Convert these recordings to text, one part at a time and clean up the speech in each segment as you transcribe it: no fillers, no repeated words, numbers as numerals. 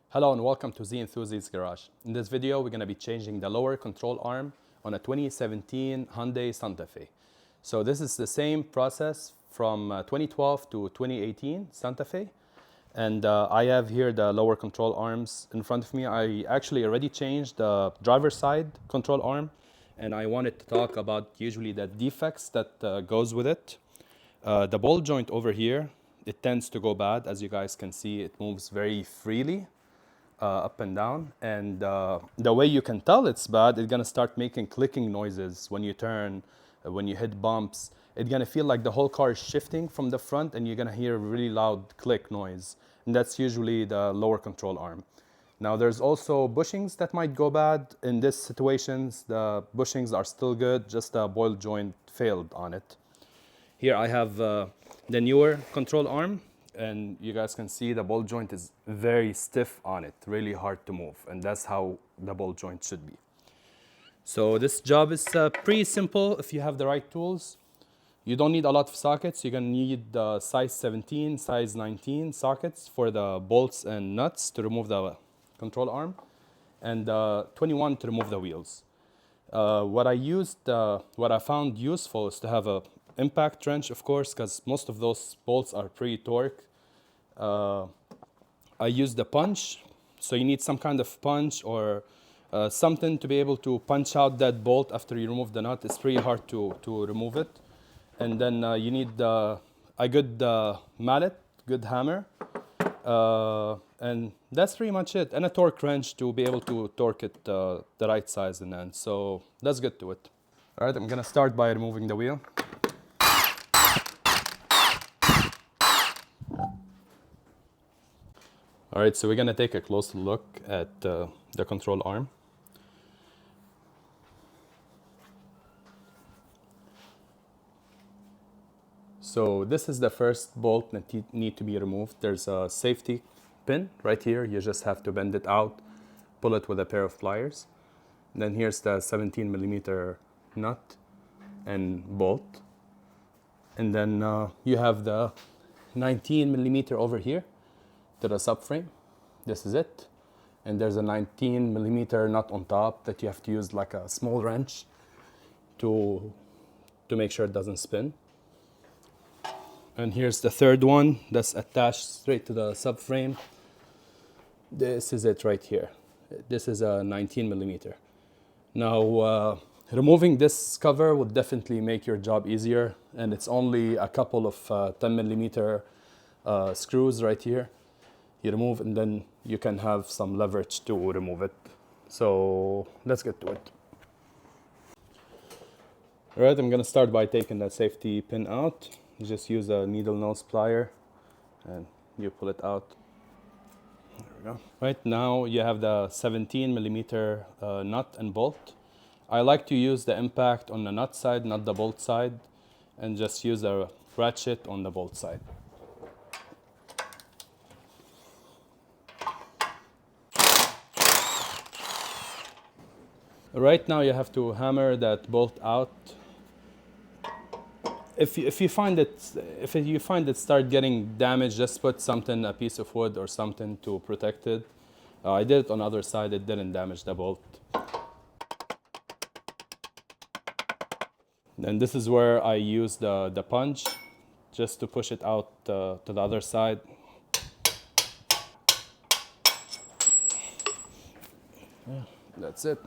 Hello and welcome to the Enthusiast Garage. In this video, we're going to be changing the lower control arm on a 2017 Hyundai Santa Fe. So this is the same process from 2012 to 2018 Santa Fe. And I have here the lower control arms in front of me. I actually already changed the driver's side control arm, and I wanted to talk about usually the defects that goes with it. The ball joint over here, it tends to go bad. As you guys can see, it moves very freely. Up and down, and the way you can tell it's bad, it's gonna start making clicking noises when you turn, when you hit bumps. It's gonna feel like the whole car is shifting from the front, and you're gonna hear a really loud click noise, and that's usually the lower control arm. Now there's also bushings that might go bad. In these situations, the bushings are still good, just the ball joint failed on it. Here I have the newer control arm, and you guys can see the ball joint is very stiff on it, really hard to move, and that's how the ball joint should be. So this job is pretty simple if you have the right tools. You don't need a lot of sockets. You're gonna need size 17, size 19 sockets for the bolts and nuts to remove the control arm, and 21 to remove the wheels. What I found useful is to have a impact wrench, of course, because most of those bolts are pretty torque. I used the punch, so you need some kind of punch or something to be able to punch out that bolt after you remove the nut. It's pretty hard to remove it. And then you need a good mallet, good hammer, and that's pretty much it. And a torque wrench to be able to torque it the right size in the end. So let's get to it. All right, I'm gonna start by removing the wheel. All right, so we're gonna take a close look at the control arm. So this is the first bolt that need to be removed. There's a safety pin right here. You just have to bend it out, pull it with a pair of pliers. Then here's the 17 millimeter nut and bolt. And then you have the 19 millimeter over here to the subframe. This is it. And there's a 19 millimeter nut on top that you have to use like a small wrench to make sure it doesn't spin. And here's the third one that's attached straight to the subframe. This is it right here. This is a 19 millimeter. Now, removing this cover would definitely make your job easier, and it's only a couple of 10 millimeter screws right here. You remove, and then you can have some leverage to remove it. So let's get to it. All right, I'm gonna start by taking that safety pin out. You just use a needle nose plier and you pull it out. There we go. Right now you have the 17 millimeter nut and bolt. I like to use the impact on the nut side, not the bolt side, and just use a ratchet on the bolt side. Right now you have to hammer that bolt out. If you find it start getting damaged, just put something, a piece of wood or something to protect it. I did it on the other side, it didn't damage the bolt. And this is where I use the punch just to push it out to the other side. Yeah, that's it.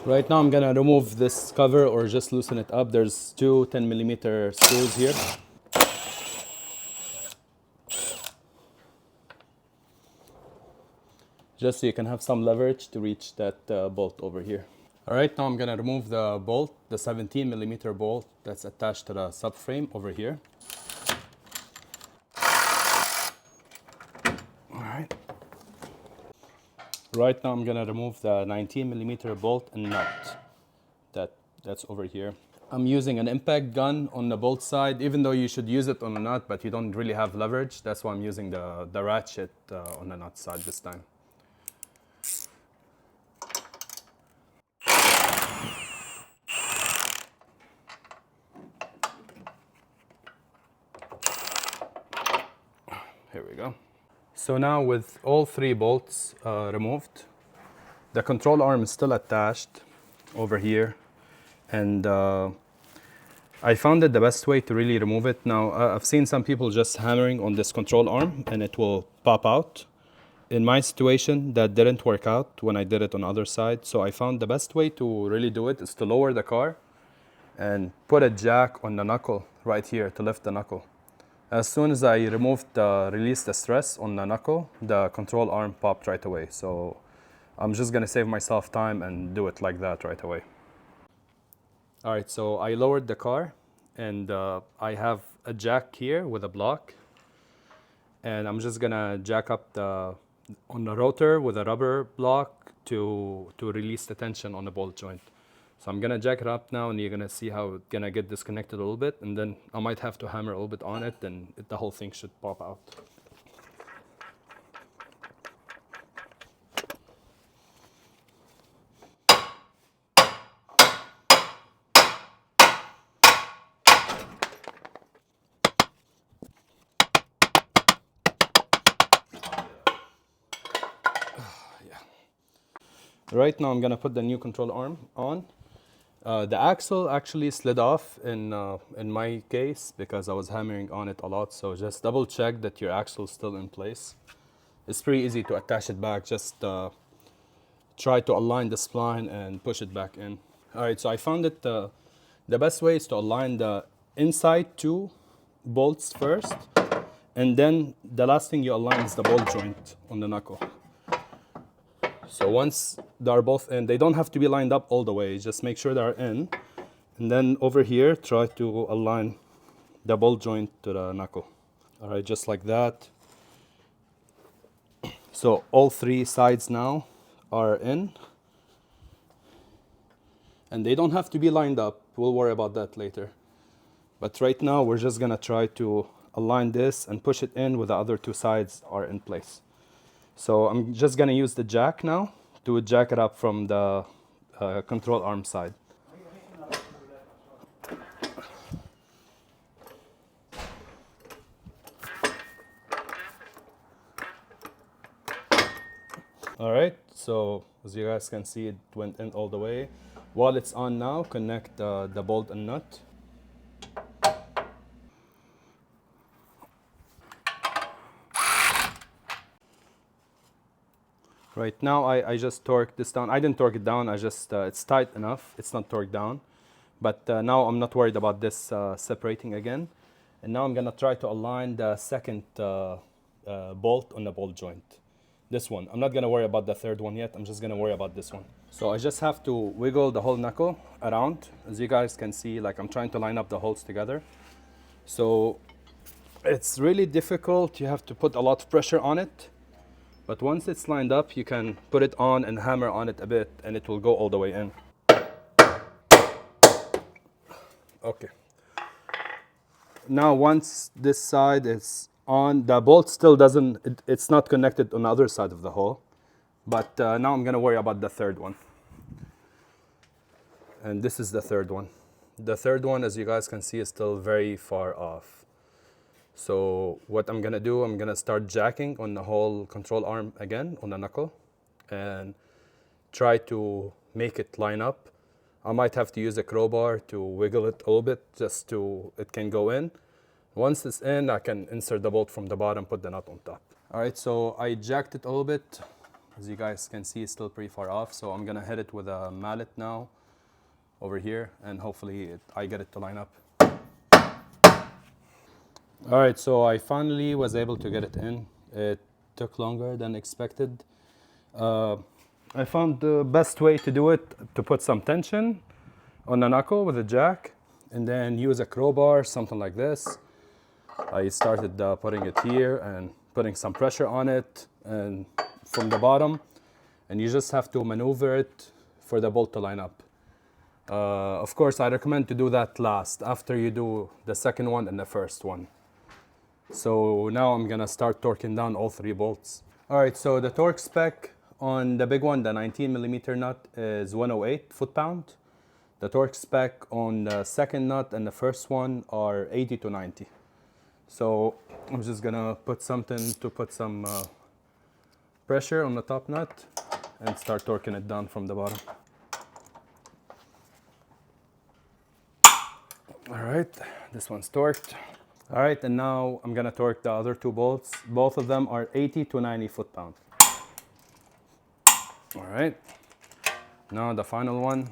Right now I'm gonna remove this cover or just loosen it up. There's two 10 millimeter screws here. Just so you can have some leverage to reach that bolt over here. All right, now I'm gonna remove the bolt, the 17 millimeter bolt that's attached to the subframe over here. All right. Right now I'm gonna remove the 19 millimeter bolt and nut that's over here. I'm using an impact gun on the bolt side, even though you should use it on the nut, but you don't really have leverage. That's why I'm using the ratchet on the nut side this time. Here we go. So now with all three bolts removed, the control arm is still attached over here, and I found it the best way to really remove it. Now, I've seen some people just hammering on this control arm and it will pop out. In my situation, that didn't work out when I did it on the other side. So I found the best way to really do it is to lower the car and put a jack on the knuckle right here to lift the knuckle. As soon as I released the stress on the knuckle, the control arm popped right away. So I'm just gonna save myself time and do it like that right away. All right, so I lowered the car, and I have a jack here with a block, and I'm just gonna jack up on the rotor with a rubber block to release the tension on the bolt joint. So I'm gonna jack it up now, and you're gonna see how it's gonna get disconnected a little bit, and then I might have to hammer a little bit on it, and the whole thing should pop out. Right now I'm gonna put the new control arm on. The axle actually slid off in my case because I was hammering on it a lot, so just double check that your axle is still in place. It's pretty easy to attach it back, just try to align the spline and push it back in. Alright, so I found it the best way is to align the inside two bolts first, and then the last thing you align is the bolt joint on the knuckle. So once they're both in, they don't have to be lined up all the way, just make sure they're in. And then over here, try to align the bolt joint to the knuckle. All right, just like that. So all three sides now are in. And they don't have to be lined up. We'll worry about that later. But right now, we're just gonna try to align this and push it in with the other two sides are in place. So I'm just gonna use the jack now to jack it up from the control arm side. All right, so as you guys can see, it went in all the way. While it's on now, connect the bolt and nut. Right now, I just torqued this down. I didn't torque it down, I just, it's tight enough. It's not torqued down. But now I'm not worried about this separating again. And now I'm gonna try to align the second bolt on the bolt joint. This one. I'm not gonna worry about the third one yet. I'm just gonna worry about this one. So I just have to wiggle the whole knuckle around. As you guys can see, like I'm trying to line up the holes together. So it's really difficult. You have to put a lot of pressure on it. But once it's lined up, you can put it on and hammer on it a bit, and it will go all the way in. Okay. Now once this side is on, the bolt still doesn't, it's not connected on the other side of the hole. But now I'm gonna worry about the third one. And this is the third one. The third one, as you guys can see, is still very far off. So what I'm gonna do, I'm gonna start jacking on the whole control arm again, on the knuckle, and try to make it line up. I might have to use a crowbar to wiggle it a little bit, just to, it can go in. Once it's in, I can insert the bolt from the bottom, put the nut on top. All right, so I jacked it a little bit. As you guys can see, it's still pretty far off. So I'm gonna hit it with a mallet now, over here, and hopefully I get it to line up. All right, so I finally was able to get it in. It took longer than expected. I found the best way to do it, to put some tension on the knuckle with a jack, and then use a crowbar, something like this. I started putting it here and putting some pressure on it and from the bottom, and you just have to maneuver it for the bolt to line up. Of course, I recommend to do that last, after you do the second one and the first one. So now I'm gonna start torquing down all three bolts. All right, so the torque spec on the big one, the 19mm nut, is 108 foot-pound. The torque spec on the second nut and the first one are 80 to 90. So I'm just gonna put something to put some pressure on the top nut and start torquing it down from the bottom. All right, this one's torqued. All right, and now I'm gonna torque the other two bolts. Both of them are 80 to 90 foot-pounds. All right, now the final one.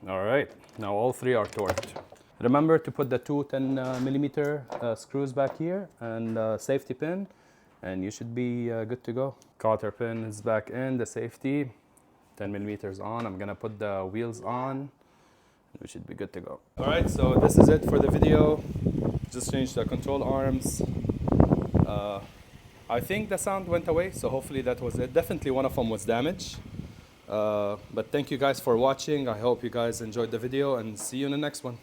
All right, now all three are torqued. Remember to put the two 10 millimeter screws back here and safety pin, and you should be good to go. Cotter pin is back in, the safety, 10 millimeters on. I'm gonna put the wheels on. We should be good to go. All right, so this is it for the video. Just changed the control arms. I think the sound went away, so hopefully that was it. Definitely one of them was damaged. But thank you guys for watching. I hope you guys enjoyed the video, and see you in the next one.